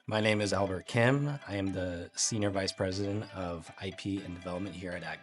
My name is Albert Kim. I am the Senior Vice President of IP and Development here at AGBO.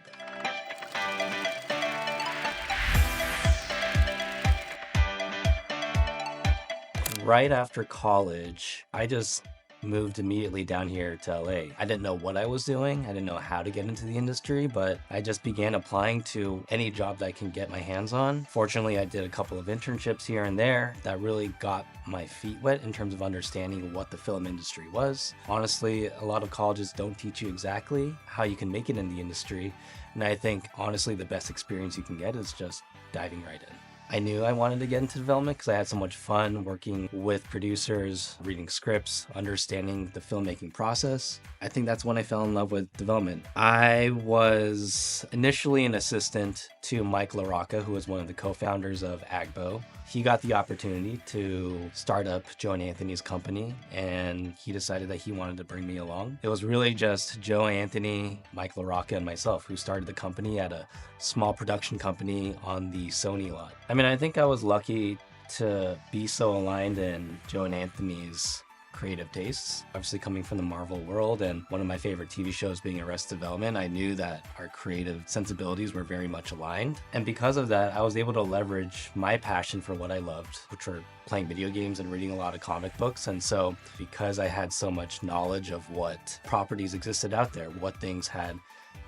Right after college, I just moved immediately down here to LA. I didn't know what I was doing. I didn't know how to get into the industry, but I just began applying to any job that I can get my hands on. Fortunately, I did a couple of internships here and there that really got my feet wet in terms of understanding what the film industry was. Honestly, a lot of colleges don't teach you exactly how you can make it in the industry. And I think, honestly, the best experience you can get is just diving right in. I knew I wanted to get into development because I had so much fun working with producers, reading scripts, understanding the filmmaking process. I think that's when I fell in love with development. I was initially an assistant to Mike LaRocca, who was one of the co-founders of AGBO. He got the opportunity to start up Joe and Anthony's company, and he decided that he wanted to bring me along. It was really just Joe Anthony, Mike LaRocca, and myself who started the company at a small production company on the Sony lot. I think I was lucky to be so aligned in Joe and Anthony's creative tastes. Obviously, coming from the Marvel world and one of my favorite TV shows being Arrested Development, I knew that our creative sensibilities were very much aligned. And because of that, I was able to leverage my passion for what I loved, which were playing video games and reading a lot of comic books. And so because I had so much knowledge of what properties existed out there, what things had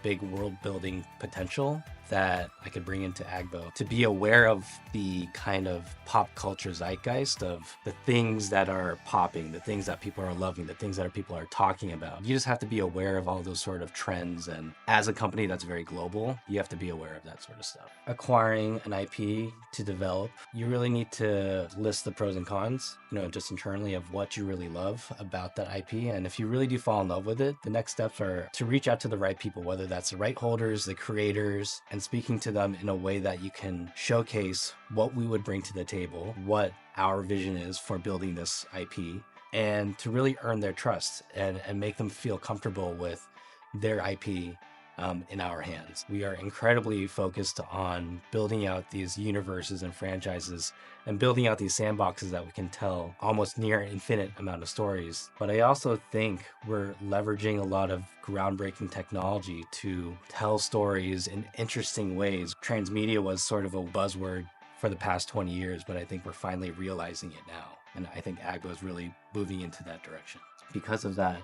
big world building potential that I could bring into AGBO, to be aware of the kind of pop culture zeitgeist of the things that are popping, the things that people are loving, the things that people are talking about. You just have to be aware of all those sort of trends. And as a company that's very global, you have to be aware of that sort of stuff. Acquiring an IP to develop, you really need to list the pros and cons, just internally of what you really love about that IP. And if you really do fall in love with it, the next steps are to reach out to the right people, whether that's the right holders, the creators, and speaking to them in a way that you can showcase what we would bring to the table, what our vision is for building this IP, and to really earn their trust and make them feel comfortable with their IP in our hands. We are incredibly focused on building out these universes and franchises and building out these sandboxes that we can tell almost near infinite amount of stories. But I also think we're leveraging a lot of groundbreaking technology to tell stories in interesting ways. Transmedia was sort of a buzzword for the past 20 years, but I think we're finally realizing it now. And I think AGBO is really moving into that direction. Because of that,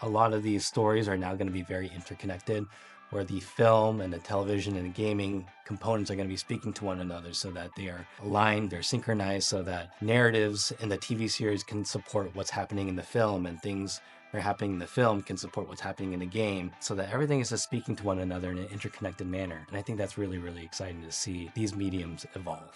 a lot of these stories are now going to be very interconnected, where the film and the television and the gaming components are going to be speaking to one another so that they are aligned, they're synchronized, so that narratives in the TV series can support what's happening in the film, and things that are happening in the film can support what's happening in the game, so that everything is just speaking to one another in an interconnected manner. And I think that's really, really exciting to see these mediums evolve.